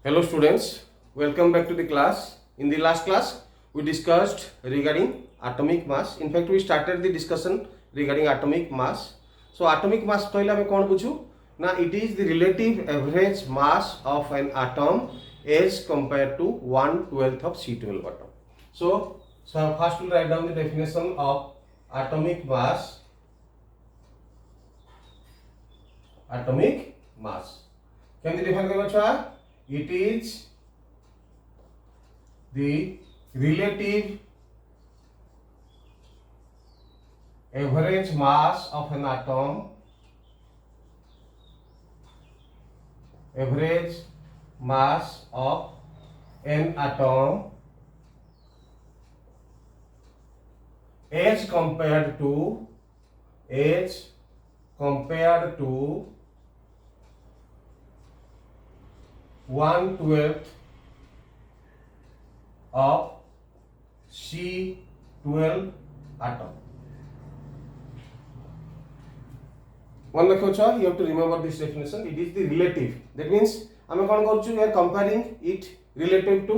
Hello students, welcome back to the class. In the last class, we discussed regarding atomic mass. In fact, we started the discussion regarding atomic mass. So atomic mass पहले हमें कौन पूछू ना, it is the relative average mass of an atom as compared to 1/12 of C12 atom. So first we'll write down the definition of atomic mass. Atomic mass. Can we define करबा छुआ? It is the relative average mass of an atom, average mass of an atom as compared to 1/12 of C12 atom. One you have to remember this definition. It is the relative. That means we are comparing it relative to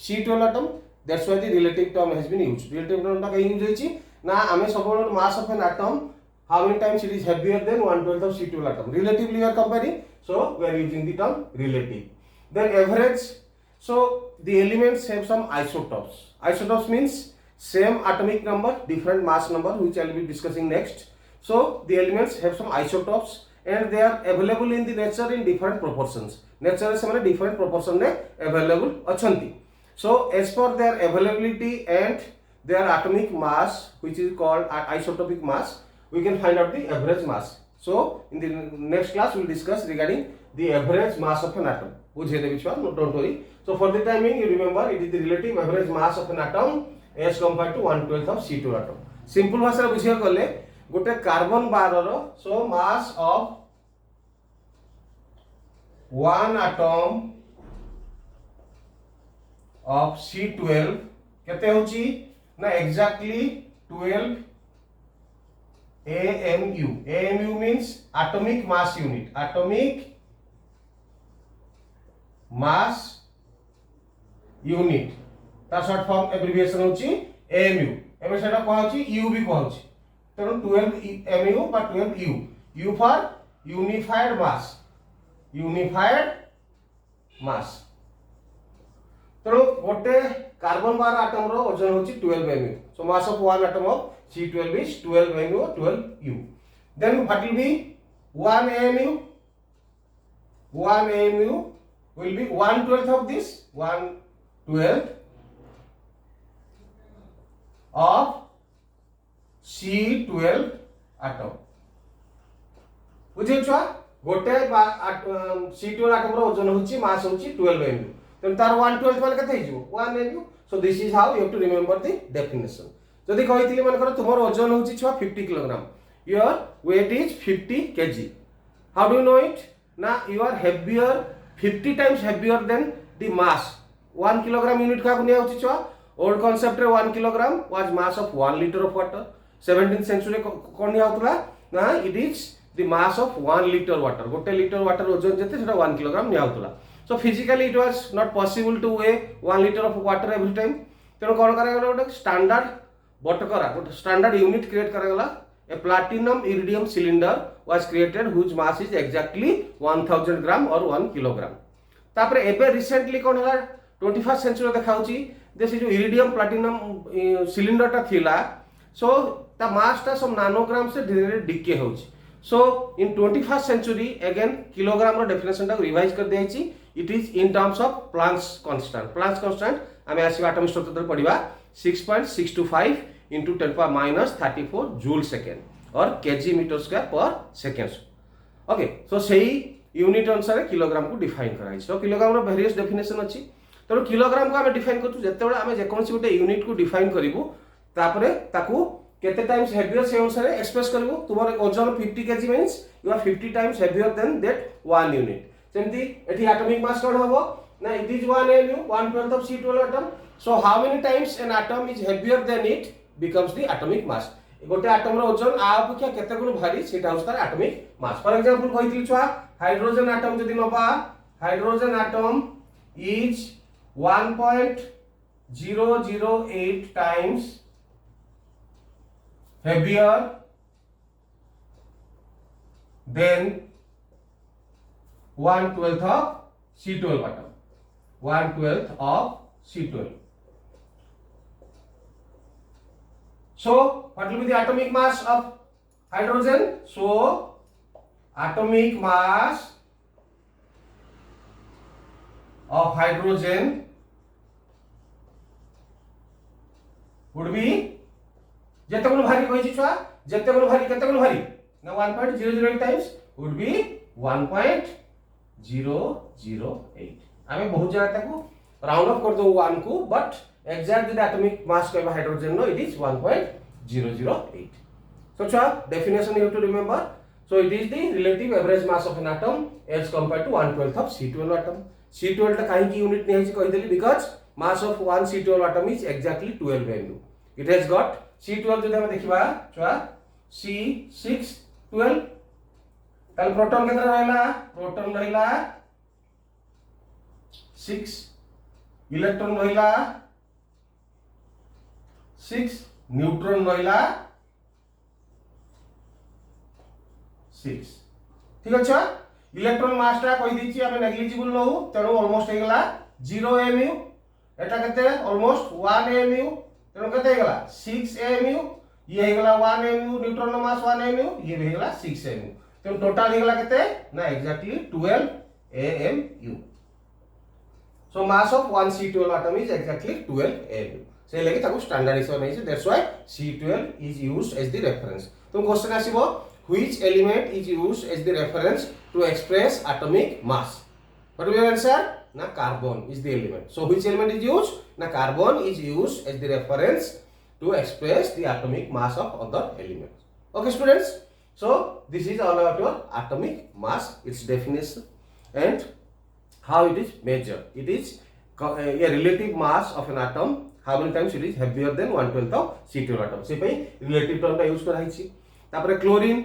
C12 atom. That's why the relative term has been used. Relative term का use होइछि ना हमें suppose mass of an atom, how many times it is heavier than 1/12 of C12 atom. Relatively we are comparing, so we are using the term relative. Then average. So the elements have some isotopes. Isotopes means same atomic number, different mass number, which I will be discussing next. So the elements have some isotopes and they are available in the nature in different proportions. Nature से माने different proportion में available अछंती. So as per their availability and their atomic mass, which is called isotopic mass, we can find out the average mass. So in the next class we will discuss regarding the average mass of an atom. बुझे दे बिचवा, don't worry. So for the timing you remember it is the relative average mass of an atom as compared to 1/12 of C2 atom. Simple भाषा रे बुझिया गले गोटे carbon 12 रो so mass of one atom of C12 केते होची ना exactly 12 AMU. AMU means atomic mass unit. Atomic mass unit. ता शॉर्ट फॉर्म एब्रिविएशन होची AMU. एबे सेटा कोन होची U भी कोन होची. तेणु 12 MU बा 12 U. U for unified mass. Unified mass. तेणु गोटे कार्बन 12 आटम रो ओजन होची 12 MU. So mass of one atom of C12 is 12 MU or 12 U. Then what will be 1 AMU? 1 AMU will be 1/12 of this, 1/12 of C12 atom. बुझे छुआ गोटे C12 atom रो ओजन होची मास होची 12 MU. then तार 1/12 माने कते हिजो 1 MU. so this is how you have to remember the definition. जदि कहितली मन कर तुमर ओजन होची छुआ 50 kg, your weight is 50 kg. how do you know it? ना you are heavier 50 times heavier than the mass. 1 kilogram unit का गुनिया होची छुआ old concept रे 1 kilogram was mass of 1 liter of water. 17th century कोन निया होतला ना it is the mass of 1 liter water. गोटे liter water ओजन जते सेटा 1 kilogram निया होतला. so physically it was not possible to weigh 1 liter of water every time. तेनो कोन करा गला गोटे स्टैंडर्ड बटकरा गोटे स्टैंडर्ड यूनिट क्रिएट करा गला. A platinum iridium cylinder was created whose mass is exactly 1000 gram or 1 kilogram. तापरे एबे रिसेंटली कोन हला 21st century देखाउची देसी जो इरिडियम प्लैटिनम सिलिंडर ता थिला सो ता मास ता सब नानोग्राम से धीरे धीरे डिके होची. So in 21st century again kilogram रो डेफिनेशन ता रिवाइज कर देछि. It is in terms of Planck's constant. Planck's constant हमें आसी एटॉमिक स्ट्रक्चर पढिबा 6.625 into 10 power minus 34 joule second or kg meter square per second. Okay, so सही unit अनुसार kilogram को डिफाइन कराई. so किलोग्राम रो वेरियस डेफिनेशन अछि. तेणु kilogram को हमें डिफाइन करछु जेतेबेले हमें जे कोनसी गोटे यूनिट को डिफाइन करिवु तापरे ताकू केते टाइम्स हेवियर से अनुसार एक्सप्रेस करिवु. तुमर ओजन 50 kg means you are 50 times heavier than that one unit. सेमती एठी एटॉमिक मास कोन हबो ना it is 1 MU 1/12 of C12 atom. so how many times an atom is heavier than it becomes the atomic mass. गोटे atom रो ओजन आ अपेक्षा केते गुण भारी सेटा होस तार एटॉमिक मास. फॉर एग्जांपल कहितली छुआ हाइड्रोजन एटम जदी नबा hydrogen atom is 1.008 times heavier than 1/12 of C12 atom. 1/12 of C12. So what will be the atomic mass of hydrogen? So atomic mass of hydrogen would be jete guno bhari kohichi chua, jete guno bhari kete guno bhari na 1.008 times would be 1.008. आमे बहुत जगह ताको round of कर दो 1 को, but exact the atomic mass कहबा hydrogen नो it is 1.008. So chua definition you have to remember. So it is the relative average mass of an atom as compared to 1/12 of C12 atom. C12 टा काहे की unit नहीं है कहि देली, because mass of one C12 atom is exactly 12 MU. It has got C12 जदि हम देखिबा चुआ C612 ताल प्रोटॉन केतना रहला, प्रोटॉन रहला 6, इलेक्ट्रॉन रहला 6, न्यूट्रॉन रहला 6. ठीक अच्छा, इलेक्ट्रॉन मास टा कहि दिछि हम नेग्लिजिबल नहु, तेनो ऑलमोस्ट हे गेला 0 MU. एटा केते ऑलमोस्ट 1 MU, तेनो केते हे गेला 6 MU. ये हे गेला 1 MU, न्यूट्रॉन मास 1 MU, ये हे गेला 6 MU. तेनो टोटल हे गेला केते ना exactly 12 AMU. So mass of one C12 atom is exactly 12 AMU. से लगे ताको स्टैंडर्डाइजेशन नहीं, that's why C12 is used as the reference. तो question आसीबो, which element is used as the reference to express atomic mass? What will your answer? Na carbon is the element. So which element is used? Na carbon is used as the reference to express the atomic mass of other elements. Okay students, so this is all about your atomic mass, its definition and how it is measured. It is a relative mass of an atom, how many times it is heavier than 1/12 of C12 atom. से पे relative term का use करा हिची. तापरे chlorine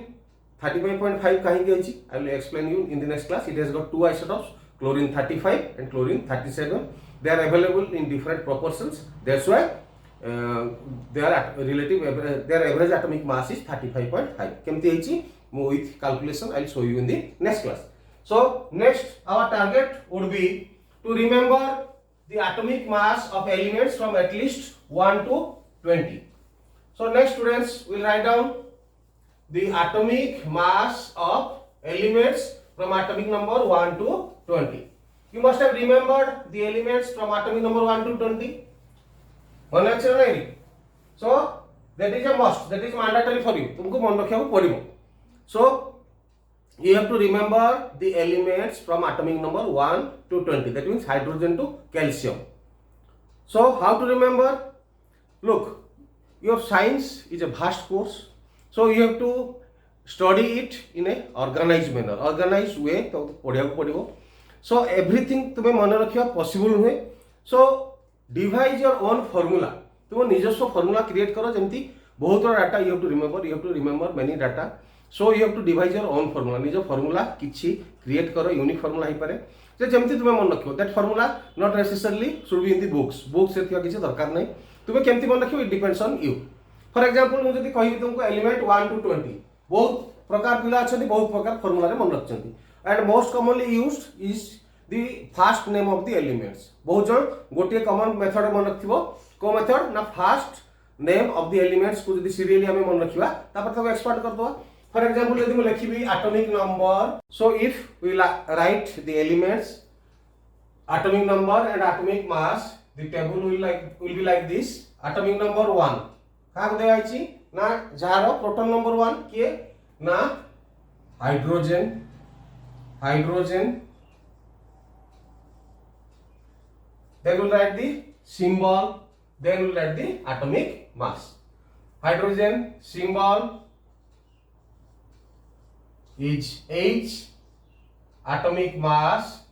35.5 काहे के हिची, I will explain you in the next class. It has got two isotopes, chlorine 35 and chlorine 37. They are available in different proportions. That's why their average atomic mass is 35.5. केमती हिची with calculation I will show you in the next class. So next our target would be to remember the atomic mass of elements from at least 1 to 20. So next students will write down the atomic mass of elements from atomic number 1 to 20. You must have remembered the elements from atomic number 1 to 20. So that is a must, that is mandatory for you. तुमको मन रखिया पड़िबो. So you have to remember the elements from atomic number 1 to 20. That means hydrogen to calcium. So how to remember? Look, your science is a vast course. So you have to study it in a organized manner, organized way. तो पढ़िया को पढ़िबो. So everything तुम्हें मन रखिया possible हुए. So devise your own formula. तुम निजस्व formula create करो, जेमती बहुत data you have to remember many data. So you have to devise your own formula. निज formula किछि create करो, unique formula ही पारे. जे जेमती तुम्हें मन रखियो, that formula not necessarily should be in the books. Books से थिया किछि दरकार नहीं. तुम्हें केमती मन रखियो, it depends on you. For example, मुझे यदि कहिबी तुमको element 1 to 20, बहुत प्रकार पिला अछंती, बहुत प्रकार formula रे मन रखचंती. And most commonly used is the first name of the elements. बहुत जण गोटे common method मन रखथिबो. को method ना first name of the elements को यदि serially हमें मन रखिबा, तापर ताको expand कर दवा. For example, यदि मैं लिखिबी atomic number, so if we write the elements, atomic number and atomic mass, the table will be like this. Atomic number 1 का दे आइची ना जार प्रोटॉन नंबर 1 के ना hydrogen then we'll write the symbol, then we'll write the atomic mass. Hydrogen symbol is H, atomic mass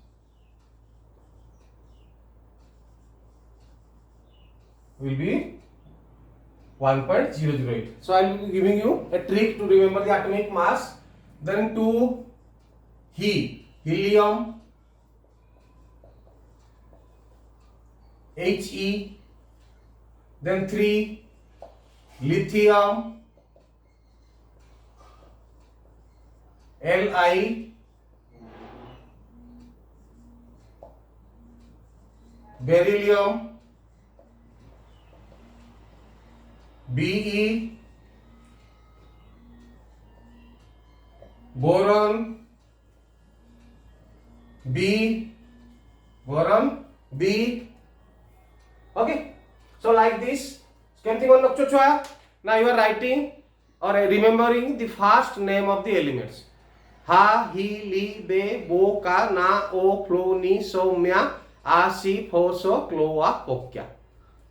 will be 1.008. So I will be giving you a trick to remember the atomic mass. Then to helium He, then 3 lithium, Li, beryllium, Be, boron, B. Okay, so like this. Now you are writing or remembering the first name of the elements. Ha, hi, li, be, bo, ka, na, o, flo, ni, so, mya, a, si, pho, so, klo, a, pokya.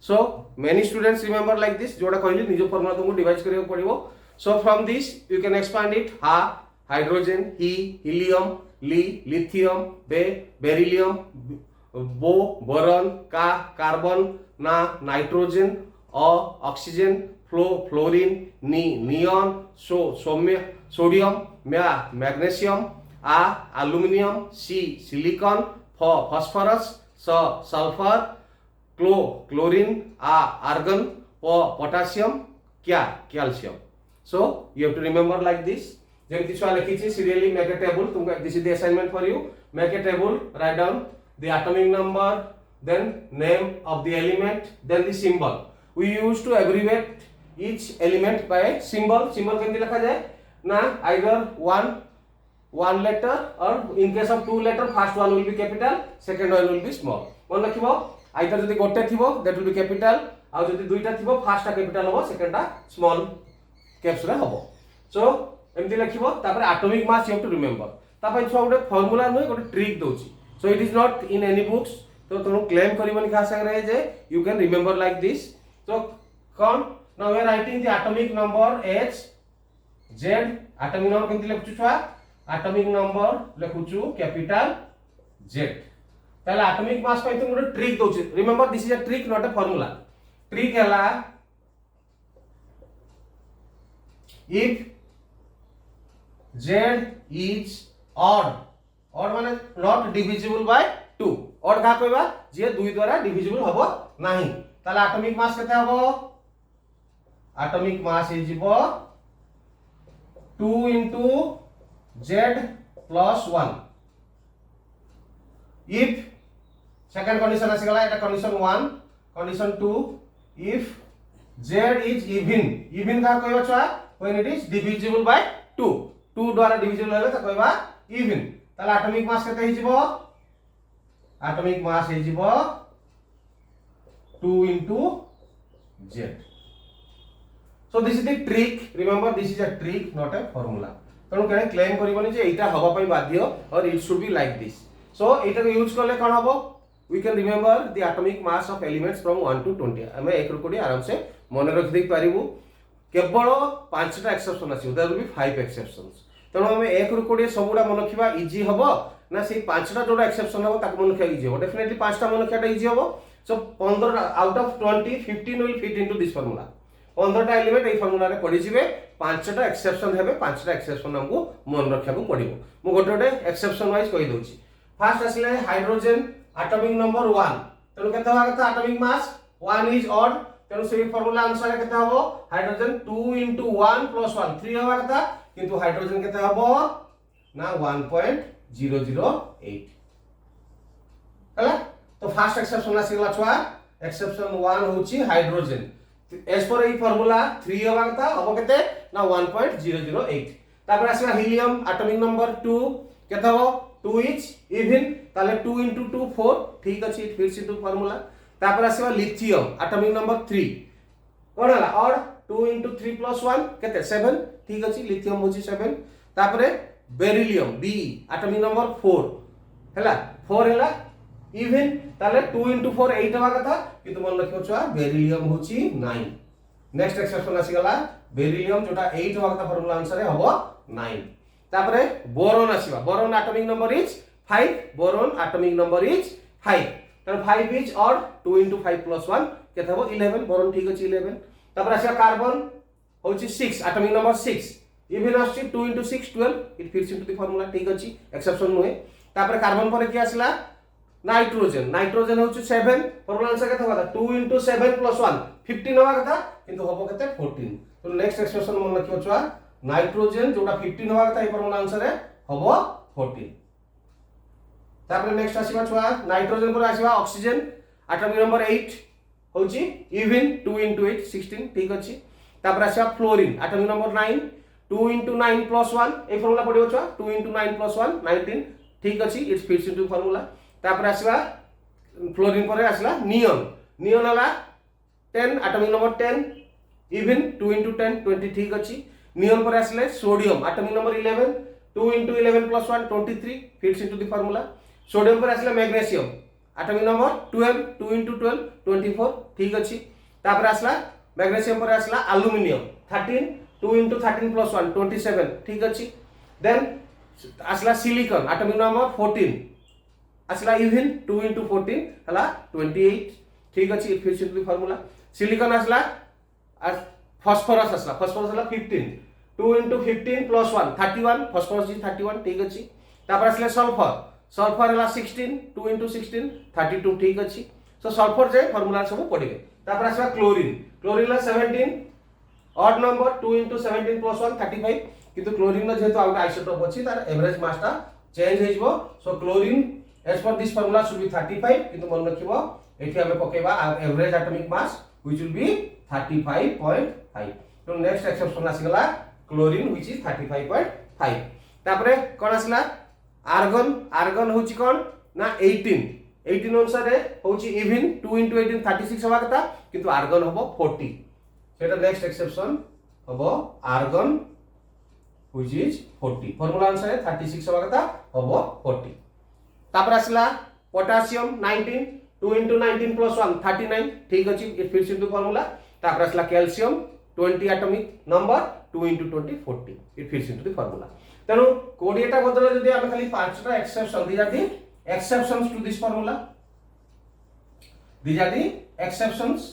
So many students remember like this. जोड़ा कहली निजो formula तुमको divide करियो पड़िबो. So from this you can expand it. Ha, hydrogen, he, helium, li, lithium, be, beryllium, bo, boron, ka, carbon, na, nitrogen, o, oxygen, flo, fluorine, ni, neon, so, sodium, mya, magnesium, a, aluminium, si, silicon, pho, phosphorus, so, sulfur, chlorine, argon, potassium, calcium. So you have to remember like this. जेमती छुआ लिखी serially make a table. तुमको this is the assignment for you. Make a table. Write down the atomic number, then name of the element, then the symbol. We used to abbreviate each element by symbol. Symbol केमती लिखा जाए ना either one letter or in case of two letter, first one will be capital, second one will be small. मन रखिबो either जदि गोटे थिबो that will be capital आ जदि दुईटा थिबो फर्स्ट टा कैपिटल हो सेकंड टा स्मॉल कैप्स रे हो. सो एमति लिखिबो तापर atomic mass you have to remember तापर छ गोटे फार्मूला नै गोटे ट्रिक दोछि. So it is not in any books. तो तुम क्लेम करिवनि खा संगे जे you can remember like this. So कौन now we are writing the atomic number H Z. Atomic number केमति लिखछु छुआ एटॉमिक नंबर लिखुछु कैपिटल जेड. ताले एटॉमिक मास पे तुम गोटे ट्रिक दोछि. Remember this is a trick not a formula. Trick हला इफ z is odd माने not divisible by 2. odd का कहबा जे 2 द्वारा डिविजिबल हबो नाही. ताले एटॉमिक मास केते हबो atomic mass is 2 into z plus 1. if second condition आसीगला Etah condition 1. Condition 2 if z is even का कहबा छुआ when it is divisible by 2 द्वारा डिविजिबल हेले त कहबा even. ताले एटॉमिक मास केते हि जिवो एटॉमिक मास हि जिवो 2 into z. so this is the trick. remember this is a trick not a formula. तणु केने क्लेम करिवनी जे एटा हबा पई बाध्य और it should be like this. so एटा को यूज करले कोन हबो we can remember the atomic mass of elements from 1 to 20. हमें 1 ରୁ 20 आराम से मन रख देख पारिबु. केवल 5टा एक्सेप्शन आसी देयर विल बी 5 एक्सेप्शंस. तणु हमें 1 ରୁ 20 सबुडा मन रखिबा इजी हबो ना से 5टा जोडा एक्सेप्शन हबो ताको मन रखिबा इजी हबो. डेफिनेटली 5टा मन रखिबाटा इजी हबो. So 15 out of 20 15 will fit into this formula. 15टा एलिमेंट ए फार्मूला रे पड़ी जिवे. 5टा एक्सेप्शन हेबे. 5टा एक्सेप्शन हमकु मन रखिबाकू पड़िबो. मु गोटे गोटे एक्सेप्शन वाइज कहि दोछि. फर्स्ट आसिले हाइड्रोजन एटॉमिक नंबर 1. तणु केते होगा कथा एटॉमिक मास 1 इज ऑड. तेणु से फार्मूला अनुसार केते हबो हाइड्रोजन 2 into 1 plus 1 3 होगा कथा. किंतु हाइड्रोजन केते हबो ना 1.008 हला. तो फर्स्ट एक्सेप्शन आसीगला छुआ एक्सेप्शन 1 होची हाइड्रोजन. एज पर ए फार्मूला 3 होगा कथा हबो केते ना 1.008. तापर आसीला हीलियम एटॉमिक नंबर 2 केते हबो 2 इज इवन. ताले 2 into 2 4 ठीक अछि. It fits into formula. तापर आसीबा लिथियम एटॉमिक नंबर 3 कोन हला ऑड 2 into 3 plus 1 केते 7 ठीक अछि. लिथियम होची 7. तापर बेरिलियम बी एटॉमिक नंबर 4 हला 4 हला इवन. ताले 2 into 4 8 हवा कथा किंतु मन रखियो छुआ बेरिलियम होची 9. नेक्स्ट एक्सेप्शन आसी गला बेरिलियम जोटा 8 हवा कथा फार्मूला अनुसार हबो 9. तापर बोरोन आसीबा. Boron atomic number is 5. Boron atomic number is 5. तन 5 इज ऑड 2 into 5 plus 1 केते हबो 11. बोरोन ठीक अछि 11. तापर आसीबा कार्बन होची 6 एटॉमिक नंबर 6 इवन आसी 2 into 6 12. It fits into the formula ठीक अछि. एक्सेप्शन नुहे. तापर कार्बन पर कि आसला नाइट्रोजन होची 7 फॉर्मूला आंसर केते होगा 2 * 7 + 1 15 होगा कथा किंतु होबो केते 14 तो नेक्स्ट एक्सप्रेशन मन रखियो छुआ नाइट्रोजन जोटा 15 होगा कथा ए फॉर्मूला आंसर है होबो 14 तापर नेक्स्ट आसीबा छुआ नाइट्रोजन पर आसीबा ऑक्सीजन एटॉमिक नंबर 8 होची इवन 2 * 8 16 ठीक अछि तापर आसीबा fluorine atomic number 9 2 * 9 + 1 a formula पडियो छुआ 2 * 9 + 1 19 ठीक अछि इट्स फिट्स इनटू फॉर्मूला तापर आसीबा फ्लोरीन पर आसला नियन हला 10 एटॉमिक नंबर 10 इवन 2 * 10 20 ठीक अछि नियन पर आसले sodium atomic number 11 2 * 11 + 1 23 fits into the formula sodium पर आसले मैग्नीशियम एटॉमिक नंबर 12 2 * 12 24 ठीक अछि तापर आसला मैग्नीशियम पर आसला एल्युमिनियम 13 2 * 13 + 1 27 ठीक अछि देन आसला सिलिकॉन एटॉमिक नंबर 14 आसला इवन 2 * 14 हला 28 ठीक अछि फिर सिंपली फार्मूला सिलिकॉन आसला फास्फोरस हला 15 2 * 15 + 1 31 फास्फोरस इज 31 ठीक अछि तापर आसले सल्फर हला 16 2 * 16 32 ठीक अछि सो सल्फर जे फार्मूला सब पडिबे तापर आसला क्लोरीन ला 17 ऑड नंबर 2 * 17 + 1 35 किंतु क्लोरीन जेहेतु आउट आइसोटोप अछि तार एवरेज मास टा चेंज हेजबो so chlorine as per this formula should be 35 किंतु मन रखिबो एठी हमें पकेबा average atomic mass which will be 35.5 तो नेक्स्ट एक्सेप्शन आसीगला क्लोरीन which is 35.5 तापरे कोन आसला आर्गन होची कोन ना 18 अनुसार होची इवन 2 * 18 36 होबा कथा किंतु आर्गन होबो 40 सेटा नेक्स्ट एक्सेप्शन होबो argon which is 40 formula answer है 36 होबा कथा होबो 40 तापर आसला पोटेशियम 19 2 * 19 + 1 39 ठीक अछि इट फिट्स इनटू फार्मूला तापर आसला calcium 20 atomic number 2 * 20 40 it fits into the formula तनो 20 टा बदले जदी हम खाली 5 टा एक्सेप्शन दी जाती एक्सेप्शंस टू दिस फार्मूला दी जाती एक्सेप्शंस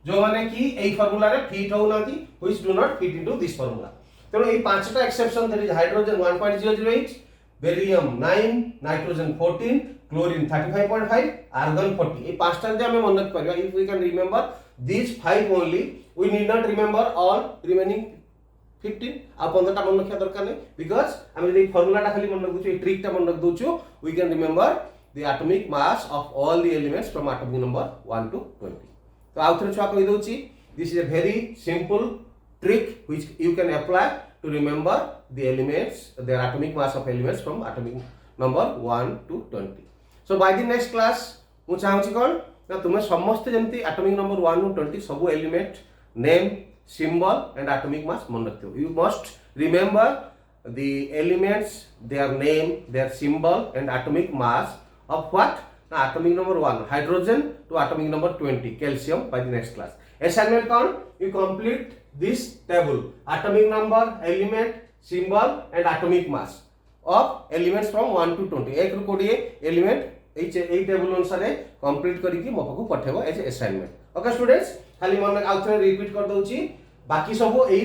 जो माने कि एई फार्मूला रे फिट हो नाती which do not fit into this formula तनो एई 5 टा exception that is hydrogen 1.008 barium 9 nitrogen 14 chlorine 35.5 argon 40 ए पांचटा जे हमें मन रख परबा if we can remember this 5 only we need not remember all remaining 15 आ 15 टा मन रखिया दरकार नै बिकॉज़ हम जे फार्मूला टा खाली मन रख दुछु ए ट्रिक टा मन रख दुछु we can remember the atomic mass of all the elements from atomic number 1 to 20 तो आउथरे छुआ कहि दोछि this is a very simple trick which you can apply to remember the elements their atomic mass of elements from atomic number 1 to 20 so by the next class मु चाहूची कोन ना तुमे समस्त जेंति atomic number 1 to 20 सब element name symbol and atomic mass मन रखियो you must remember the elements their name their symbol and atomic mass of what na atomic number 1 hydrogen to atomic number 20 calcium by the next class assignment count you complete this table atomic number element symbol and atomic mass of elements from 1 to 20 एक रु 20 element एई table अनुसार complete करी कि मपको पठेबो as assignment okay students खाली मन आउथरे repeat कर दोची बाकी सब एई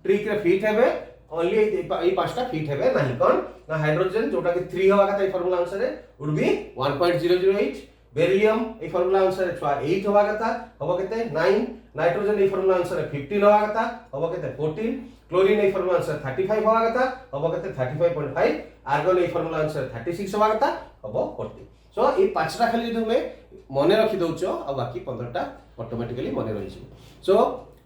ट्रिक रे फिट हेबे ओनली एई पांचटा फिट हेबे नाही कोन ना हाइड्रोजन जोटा कि 3 होवा कथा ए फार्मूला अनुसार would be 1.008 barium A formula अनुसार 8 होवा कथा होबो केते 9 नाइट्रोजन ए फार्मूला अनुसार 15 होवा कथा होबो केते 14 क्लोरीन ए फार्मूला अनुसार 35 होवा कथा होबो केते 35.5 आर्गन ए फार्मूला अनुसार 36 होवा कथा होबो 40 सो ए पांचटा खाली तुमे मने रखि दोचो आ बाकी 15 टा ऑटोमेटिकली मने रहि छै so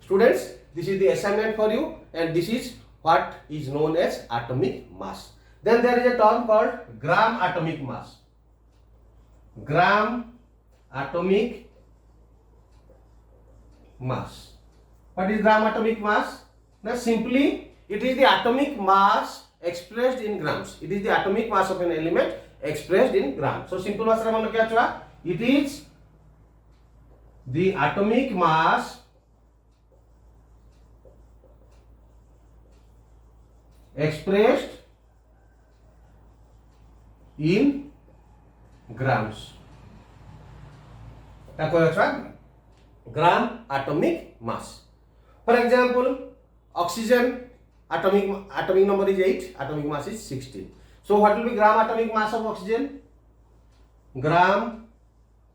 students this is the assignment for you and this is what is known as atomic mass then there is a term called gram atomic mass what is gram atomic mass now simply it is the atomic mass expressed in grams it is the atomic mass of an element expressed in grams so simple भाषा में मन क्या छुआ it is the atomic mass expressed in grams ताको अच्छा ग्राम atomic mass for example oxygen atomic number is 8 atomic mass is 16 so what will be gram atomic mass of oxygen gram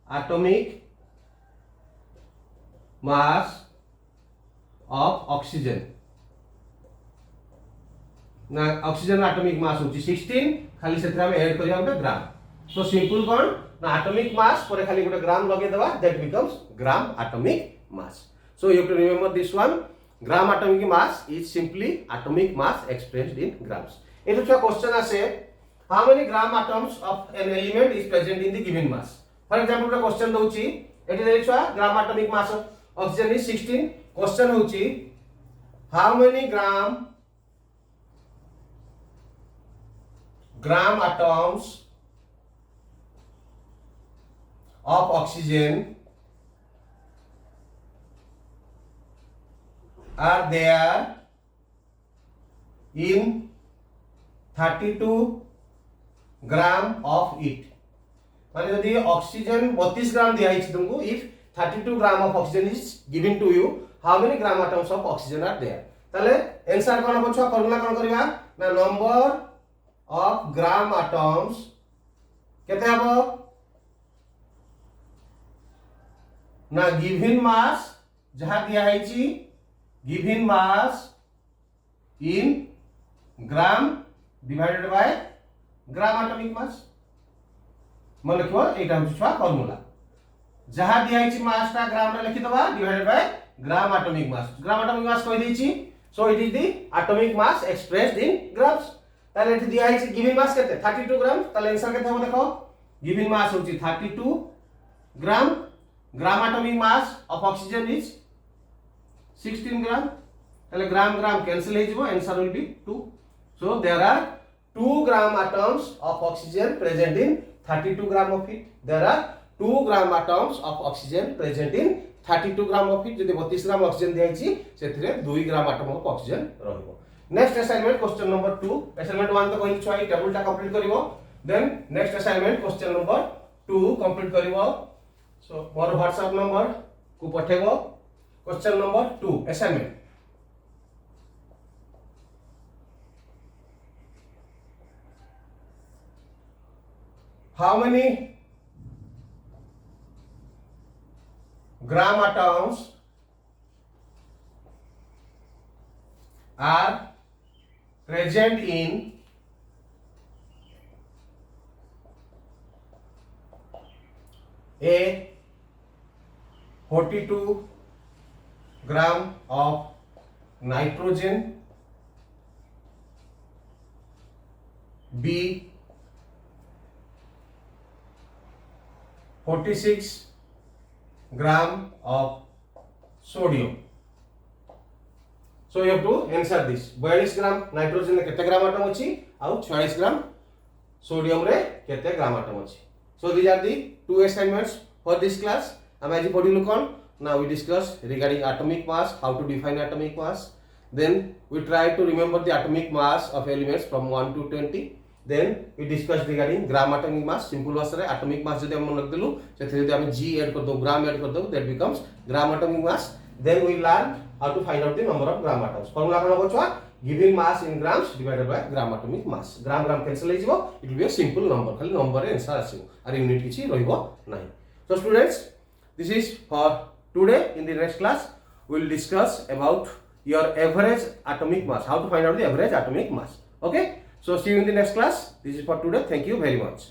atomic mass of oxygen ना oxygen atomic mass होची 16 खाली सेथरा हम add करिया गोटे ग्राम so simple कोन ना atomic mass पर खाली गोटे ग्राम लगे देबा that becomes gram atomic mass so you have to remember this one gram atomic mass is simply atomic mass expressed in grams एतो छ क्वेश्चन आसे how many gram atoms of an element is present in the given mass for example the question दोची एटी देइ छ gram atomic mass of oxygen is 16 question होची how many gram atoms of oxygen are there in 32 gram of it माने यदि oxygen 32 ग्राम दिया है तुमको if 32 gram of oxygen is given to you how many gram atoms of oxygen are there ताले answer कोन होछ formula कोन करबा ना नंबर of gram atoms केते हबो ना गिवन मास जहां दिया है ची given mass in gram divided by gram atomic मास मन लिखो एटा हम छुआ फार्मूला जहां दिया है ची मास ता ग्राम रे लिखि दबा डिवाइडेड बाय ग्राम एटॉमिक मास कहि दै ची सो it is the atomic mass expressed in grams ताले एठी दिया है गिवन मास केते 32 ग्राम ताले आंसर केते हो देखो गिवन मास होची 32 gram gram atomic mass of oxygen is 16 gram ताले ग्राम ग्राम कैंसिल हो जिवो answer will be 2 so there are 2 gram atoms of oxygen present in 32 gram of it there are 2 gram atoms of oxygen present in 32 gram of it जदि 32 gram oxygen दिया है सेथिरे 2 gram atom of oxygen रहइबो next assignment question number 2 assignment 1 तो कहली छुआ table टा complete करिवो then next assignment question number 2 complete करिवो सो मोर व्हाट्सएप नंबर को पठेबो question number 2 assignment how many gram atoms are present in a 42 gram of nitrogen B 46 gram of sodium so you have to answer this 42 gram nitrogen रे केते gram atom अछि आ 46 gram sodium रे केते gram atom अछि so these are the two assignments for this class am aji podilu kon now we discuss regarding atomic mass how to define atomic mass then we try to remember the atomic mass of elements from 1 to 20 then we discuss regarding gram atomic mass simple भाषा रे atomic mass जदि हम रख देलु सेथे जदि हम g add कर दो ग्राम ऐड कर दो that becomes gram atomic mass then we learn how to find out the number of gram atoms formula cone होछो giving mass in grams divided by gram atomic mass gram gram cancel हो जिवो it will be a simple number खाली number रे answer आसीबो are unit किछि रहइबो नाही so students this is for today in the next class we will discuss about your average atomic mass how to find out the average atomic mass okay so see you in the next class this is for today thank you very much